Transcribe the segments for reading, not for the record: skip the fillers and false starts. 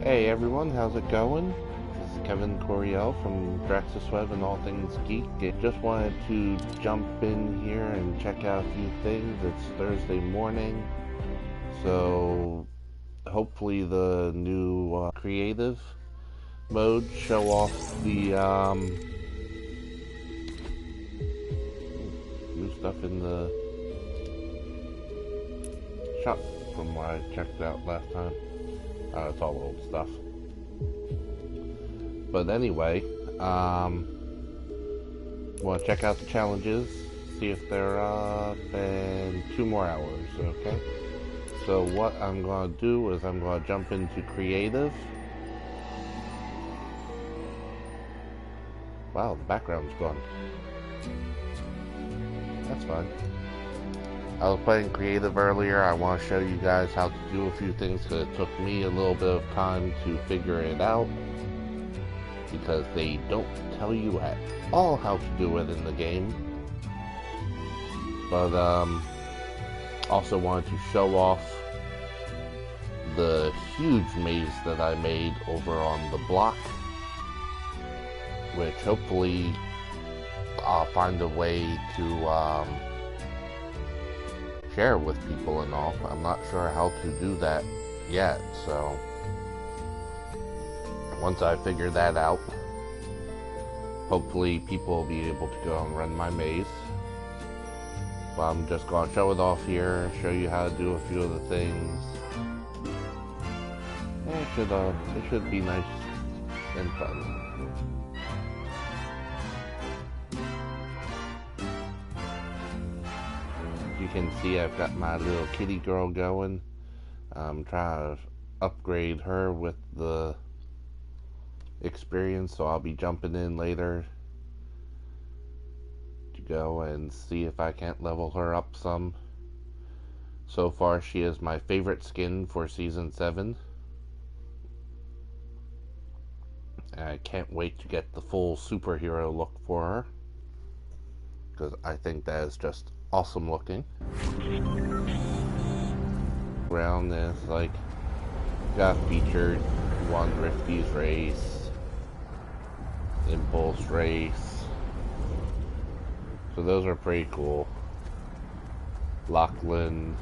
Hey everyone, how's it going? This is Kevin Coriel from Draxisweb and All Things Geek. I just wanted to jump in here and check out a few things. It's Thursday morning, so hopefully the new creative mode show off the new stuff in the shop from what I checked out last time. It's all old stuff. But anyway, want to check out the challenges, see if they're up, and 2 more hours, okay? So what I'm going to do is I'm going to jump into creative. Wow, the background's gone. That's fine. I was playing creative earlier. I want to show you guys how to do a few things because it took me a little bit of time to figure it out, because they don't tell you at all how to do it in the game. But also wanted to show off the huge maze that I made over on the block, which hopefully I'll find a way to share with people and all. I'm not sure how to do that yet, so once I figure that out, hopefully people will be able to go and run my maze. But I'm just going to show it off here, show you how to do a few of the things. It should be nice and fun. As you can see, I've got my little kitty girl going. I'm trying to upgrade her with the experience, so I'll be jumping in later to go and see if I can't level her up some. So far, she is my favorite skin for Season 7. I can't wait to get the full superhero look for her, because I think that is just awesome looking. Around this, like, got featured one Rifty's race, Impulse race, so those are pretty cool. Lachlan,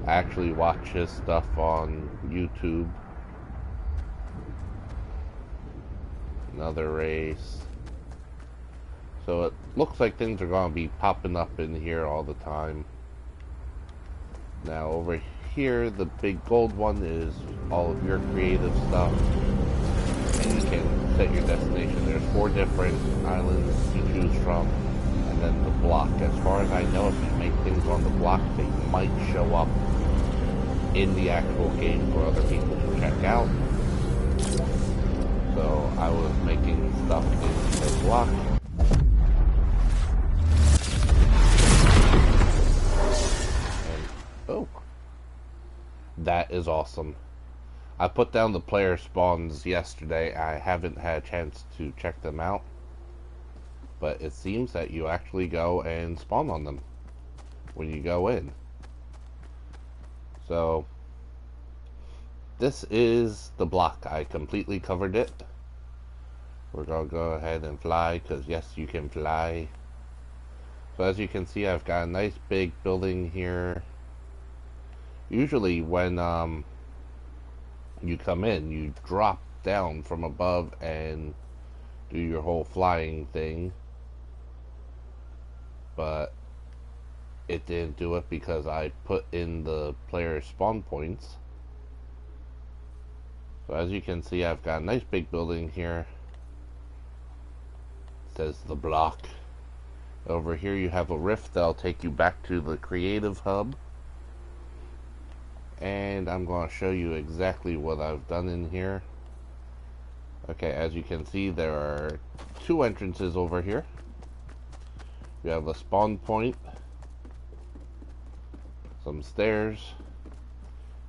I actually watch his stuff on YouTube. Another race. So it looks like things are going to be popping up in here all the time. Now over here, the big gold one is all of your creative stuff, and you can set your destination. There's 4 different islands to choose from, and then the block. As far as I know, if you make things on the block, they might show up in the actual game for other people to check out. So I was making stuff in the block. And, oh, that is awesome. I put down the player spawns yesterday. I haven't had a chance to check them out, but it seems that you actually go and spawn on them when you go in. So this is the block. I completely covered it. We're gonna go ahead and fly, because yes, you can fly. So as you can see, I've got a nice big building here. Usually when you come in, you drop down from above and do your whole flying thing, but it didn't do it because I put in the player spawn points. So as you can see, I've got a nice big building here. It says the block. Over here you have a rift that'll take you back to the creative hub. And I'm going to show you exactly what I've done in here. Okay, as you can see, there are 2 entrances over here. You have a spawn point, some stairs,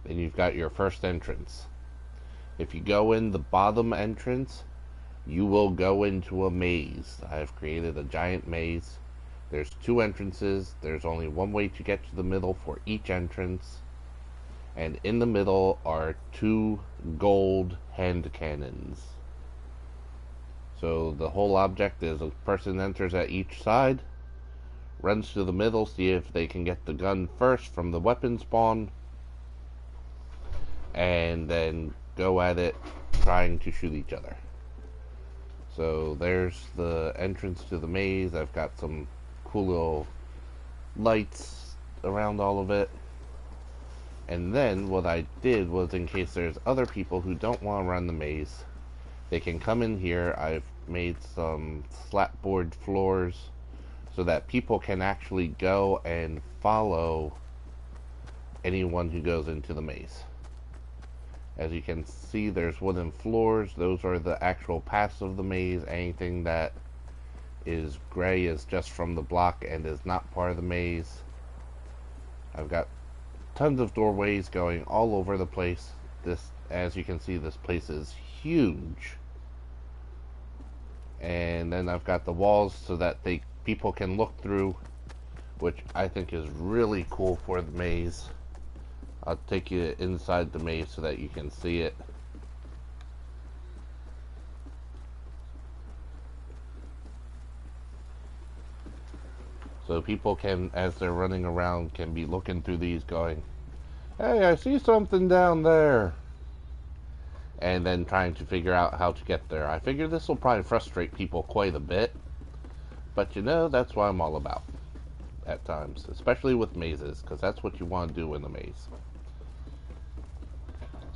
then you've got your first entrance. If you go in the bottom entrance, you will go into a maze. I've created a giant maze. There's 2 entrances. There's only one way to get to the middle for each entrance. And in the middle are 2 gold hand cannons. So the whole object is a person enters at each side, runs to the middle, see if they can get the gun first from the weapon spawn, and then go at it trying to shoot each other. So there's the entrance to the maze. I've got some cool little lights around all of it. And then what I did was, in case there's other people who don't want to run the maze, they can come in here. I've made some slatboard floors so that people can actually go and follow anyone who goes into the maze. As you can see, there's wooden floors. Those are the actual paths of the maze. Anything that is gray is just from the block and is not part of the maze. I've got tons of doorways going all over the place. This, as you can see, this place is huge. And then I've got the walls so that people can look through, which I think is really cool for the maze. I'll take you inside the maze so that you can see it. So people can, as they're running around, can be looking through these going, "Hey, I see something down there." And then trying to figure out how to get there. I figure this will probably frustrate people quite a bit. But you know, that's what I'm all about at times. Especially with mazes, because that's what you want to do in a maze.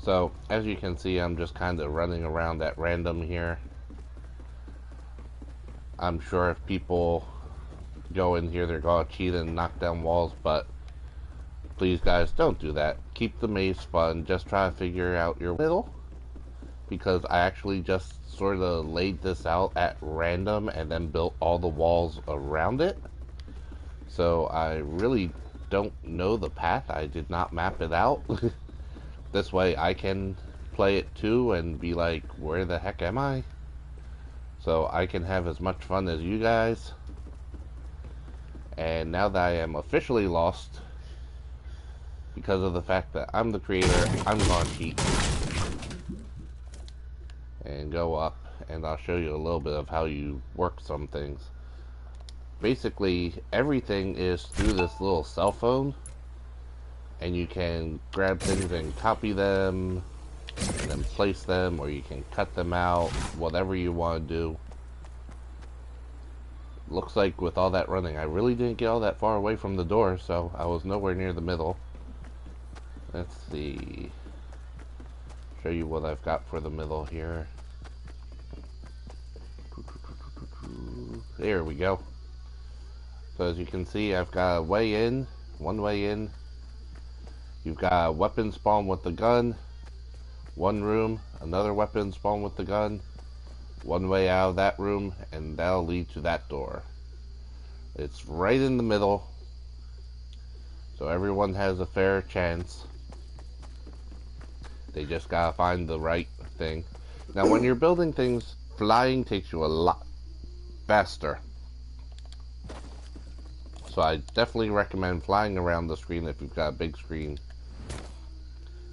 So, as you can see, I'm just kind of running around at random here. I'm sure if people go in here, they're going to cheat and knock down walls, but please, guys, don't do that. Keep the maze fun. Just try to figure out your middle, because I actually just sort of laid this out at random and then built all the walls around it. So I really don't know the path. I did not map it out. This way I can play it too and be like, where the heck am I? So I can have as much fun as you guys. And now that I am officially lost, because of the fact that I'm the creator, I'm going to cheat. And go up, and I'll show you a little bit of how you work some things. Basically, everything is through this little cell phone. And you can grab things and copy them, and then place them, or you can cut them out, whatever you want to do. Looks like with all that running, I really didn't get all that far away from the door, so I was nowhere near the middle. Let's see. Show you what I've got for the middle here. There we go. So as you can see, I've got a way in, one way in. You've got a weapon spawn with the gun, one room, another weapon spawn with the gun, one way out of that room, and that'll lead to that door. It's right in the middle, so everyone has a fair chance. They just gotta find the right thing. Now when you're building things, flying takes you a lot faster. So I definitely recommend flying around the screen if you've got a big screen.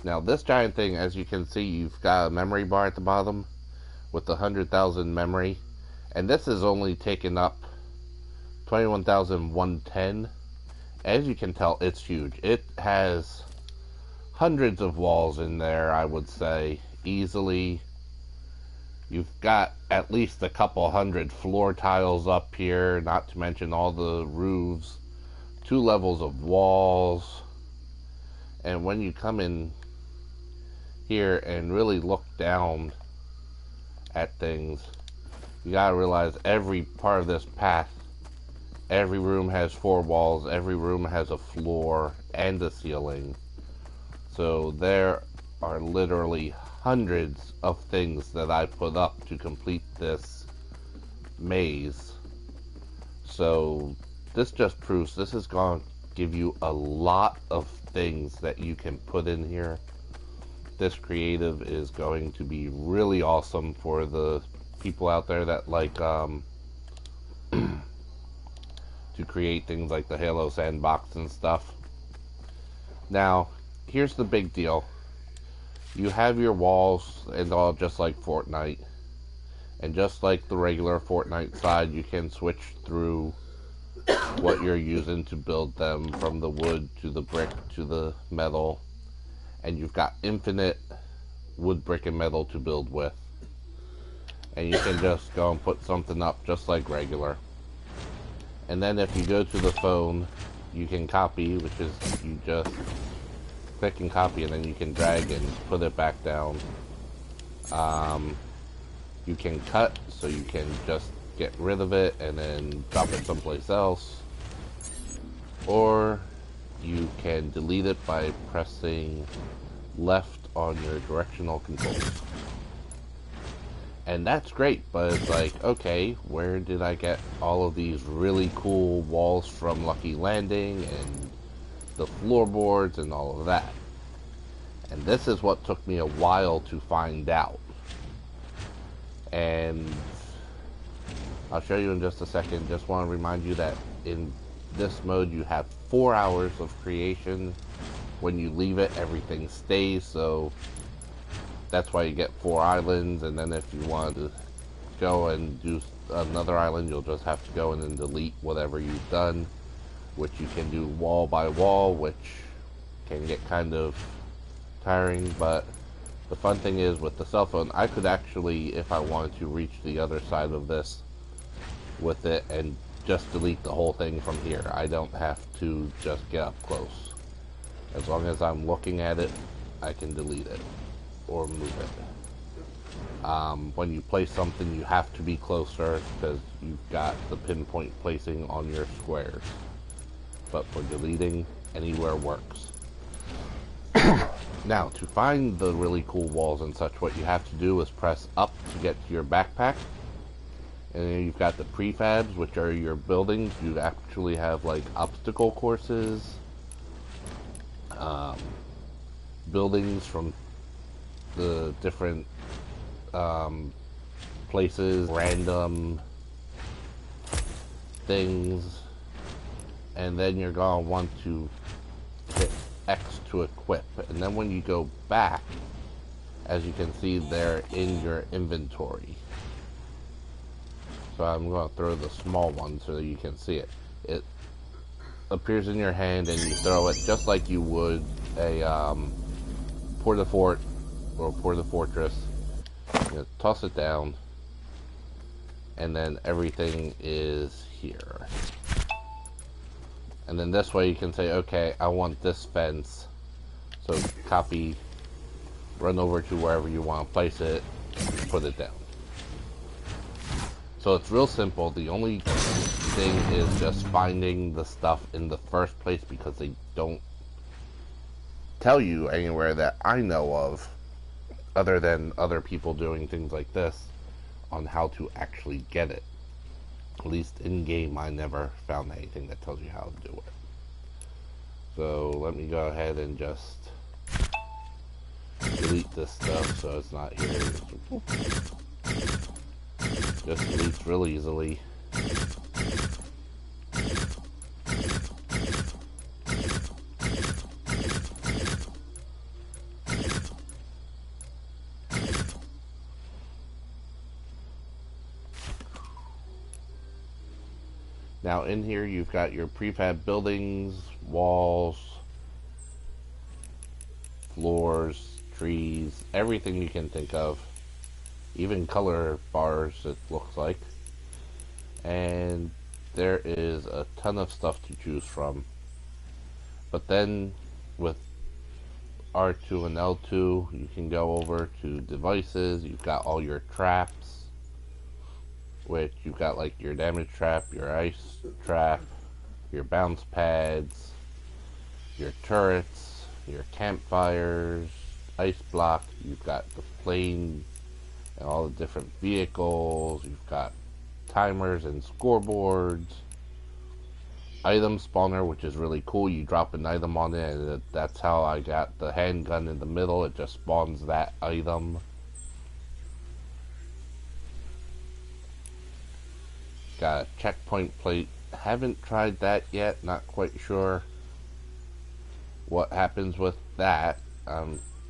Now this giant thing, as you can see, you've got a memory bar at the bottom with the 100,000 memory. And this is only taken up 21,110. As you can tell, it's huge. It has hundreds of walls in there, I would say, easily. You've got at least a couple hundred floor tiles up here, not to mention all the roofs, 2 levels of walls. And when you come in here and really look down at things, you gotta realize every part of this path, every room has 4 walls, every room has a floor and a ceiling. So there are literally hundreds of things that I put up to complete this maze. So this just proves this is going to give you a lot of things that you can put in here. This creative is going to be really awesome for the people out there that like to create things like the Halo sandbox and stuff. Now, here's the big deal. you have your walls and all just like Fortnite. And just like the regular Fortnite side, you can switch through what you're using to build them, from the wood to the brick to the metal. And you've got infinite wood, brick, and metal to build with. And you can just go and put something up just like regular. And then if you go to the phone, you can copy, which is you just click and copy, and then you can drag and put it back down. You can cut, so you can just get rid of it and then drop it someplace else. Or you can delete it by pressing left on your directional controls. And that's great, but it's like, okay, where did I get all of these really cool walls from Lucky Landing and the floorboards and all of that? And this is what took me a while to find out. And I'll show you in just a second. Just want to remind you that in this mode you have 4 hours of creation. When you leave it, everything stays, so that's why you get 4 islands. And then if you want to go and do another island, you'll just have to go in and delete whatever you've done, which you can do wall by wall, which can get kind of tiring. But the fun thing is, with the cell phone, I could actually, if I wanted to, reach the other side of this with it and just delete the whole thing from here. I don't have to just get up close. As long as I'm looking at it, I can delete it or move it. When you place something, you have to be closer because you've got the pinpoint placing on your squares. But for deleting, anywhere works. Now, to find the really cool walls and such, what you have to do is press up to get to your backpack. And then you've got the prefabs, which are your buildings. You actually have like obstacle courses, buildings from the different places, random things, and then you're going to want to hit X to equip. And then when you go back, as you can see, they're in your inventory. So I'm going to throw the small one so that you can see it. It appears in your hand and you throw it just like you would a Port-a-Fort or Port-a-Fortress. You toss it down, and then everything is here. And then this way you can say, okay, I want this fence. So copy, run over to wherever you want to place it, put it down. So it's real simple. The only thing is just finding the stuff in the first place, because they don't tell you anywhere that I know of, other than other people doing things like this, on how to actually get it. At least in game, I never found anything that tells you how to do it. So let me go ahead and just delete this stuff so it's not here. Just deletes real easily. Now in here you've got your prefab buildings, walls, floors, trees, everything you can think of. Even color bars, it looks like. And there is a ton of stuff to choose from. But then with R2 and L2, you can go over to devices. You've got all your traps, which you've got like your damage trap, your ice trap, your bounce pads, your turrets, your campfires, ice block. You've got the plane and all the different vehicles. You've got timers and scoreboards. Item spawner, which is really cool. You drop an item on it, and that's how I got the handgun in the middle. It just spawns that item. Got a checkpoint plate. Haven't tried that yet. Not quite sure what happens with that.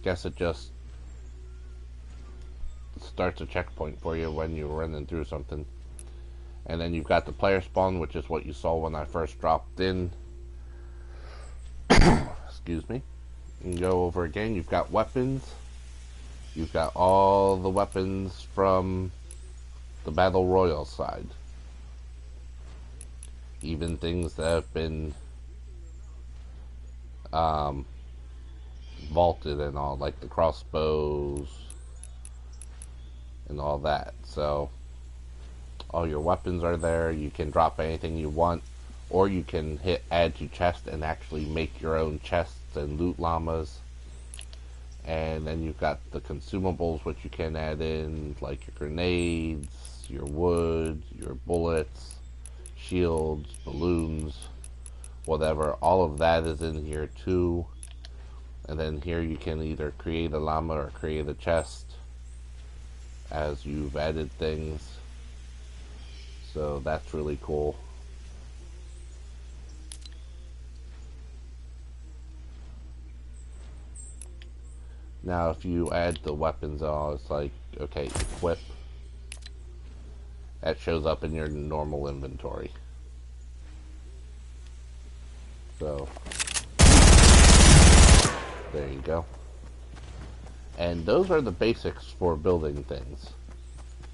Guess it just starts a checkpoint for you when you're running through something. And then you've got the player spawn, which is what you saw when I first dropped in. Excuse me. And go over again. You've got weapons. You've got all the weapons from the Battle Royale side. Even things that have been vaulted and all, like the crossbows and all that. So all your weapons are there. You can drop anything you want, or you can hit add to chest and actually make your own chests and loot llamas. And then you've got the consumables, which you can add in, like your grenades, your wood, your bullets, shields, balloons, whatever. All of that is in here too. And then here you can either create a llama or create a chest as you've added things. So that's really cool. Now if you add the weapons on, it's like, okay, equip. That shows up in your normal inventory. So there you go. And those are the basics for building things.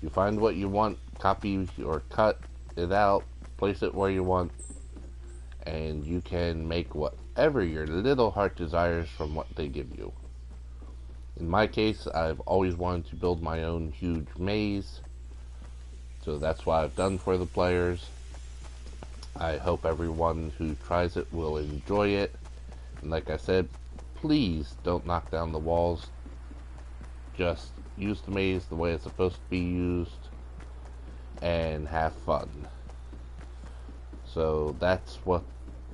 You find what you want, copy or cut it out, place it where you want, and you can make whatever your little heart desires from what they give you. In my case, I've always wanted to build my own huge maze, so that's what I've done for the players. I hope everyone who tries it will enjoy it. And like I said, please don't knock down the walls. Just use the maze the way it's supposed to be used and have fun. So that's what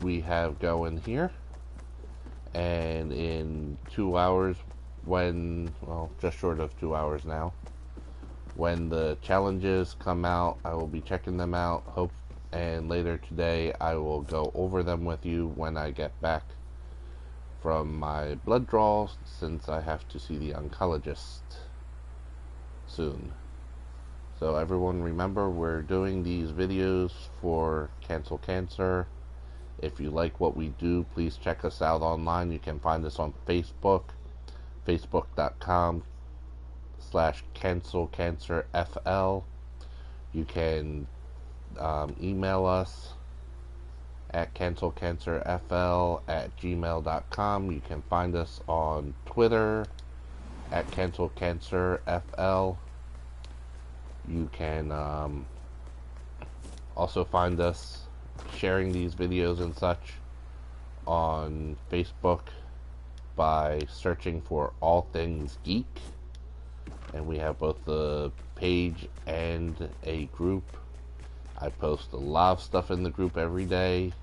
we have going here. And in 2 hours, well, just short of 2 hours now, when the challenges come out, I will be checking them out. And later today, I will go over them with you when I get back from my blood draws, since I have to see the oncologist soon. So everyone, remember, we're doing these videos for Cancel Cancer. If you like what we do, please check us out online. You can find us on Facebook, facebook.com/cancelcancerfl. You can email us at cancelcancerfl@gmail.com. You can find us on Twitter at cancelcancerfl. You can also find us sharing these videos and such on Facebook by searching for All Things Geek. And we have both the page and a group. I post a lot of stuff in the group every day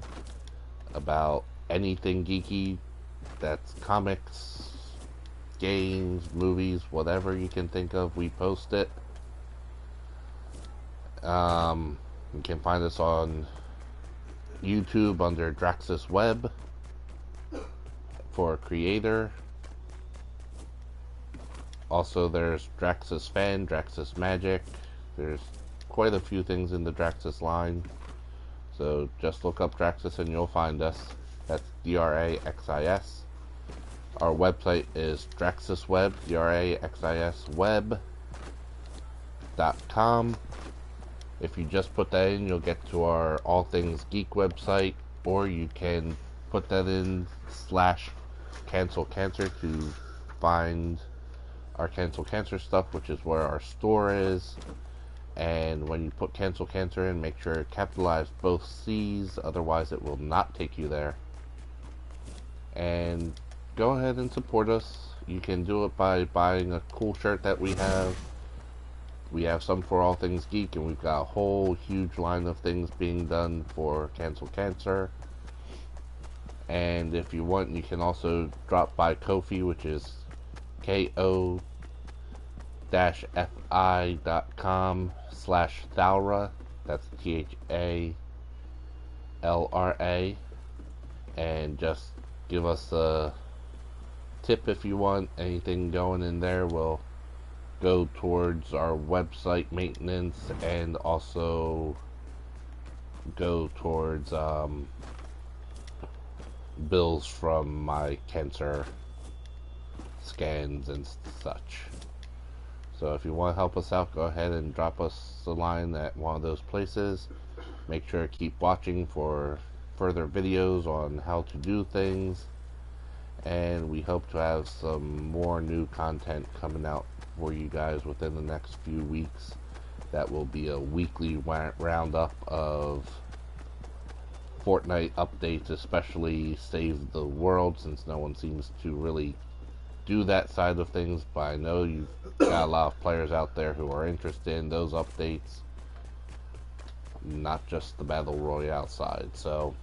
about anything geeky. That's comics, games, movies, whatever you can think of, we post it. You can find us on YouTube under Draxus Web for Creator. Also, there's Draxus Fan, Draxus Magic. There's quite a few things in the Draxus line. So just look up Draxus and you'll find us. That's DRAXIS. Our website is DraxusWeb, DRAXISweb.com. If you just put that in, you'll get to our All Things Geek website, or you can put that in /Cancel Cancer to find our Cancel Cancer stuff, which is where our store is. And when you put Cancel Cancer in, make sure to capitalize both C's, otherwise it will not take you there. And go ahead and support us. You can do it by buying a cool shirt that we have. We have some for All Things Geek, and we've got a whole huge line of things being done for Cancel Cancer. And if you want, you can also drop by Ko-fi, which is ko-fi.com/Thalra. That's THALRA. And just give us a tip if you want. Anything going in there will go towards our website maintenance and also go towards bills from my cancer scans and such. So if you want to help us out, go ahead and drop us a line at one of those places. Make sure to keep watching for further videos on how to do things, and we hope to have some more new content coming out for you guys within the next few weeks. That will be a weekly roundup of Fortnite updates, especially Save the World, since no one seems to really do that side of things, but I know you've got a lot of players out there who are interested in those updates, not just the Battle Royale side. So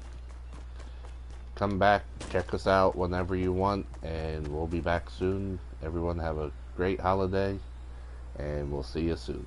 come back, check us out whenever you want, and we'll be back soon. Everyone have a great holiday, and we'll see you soon.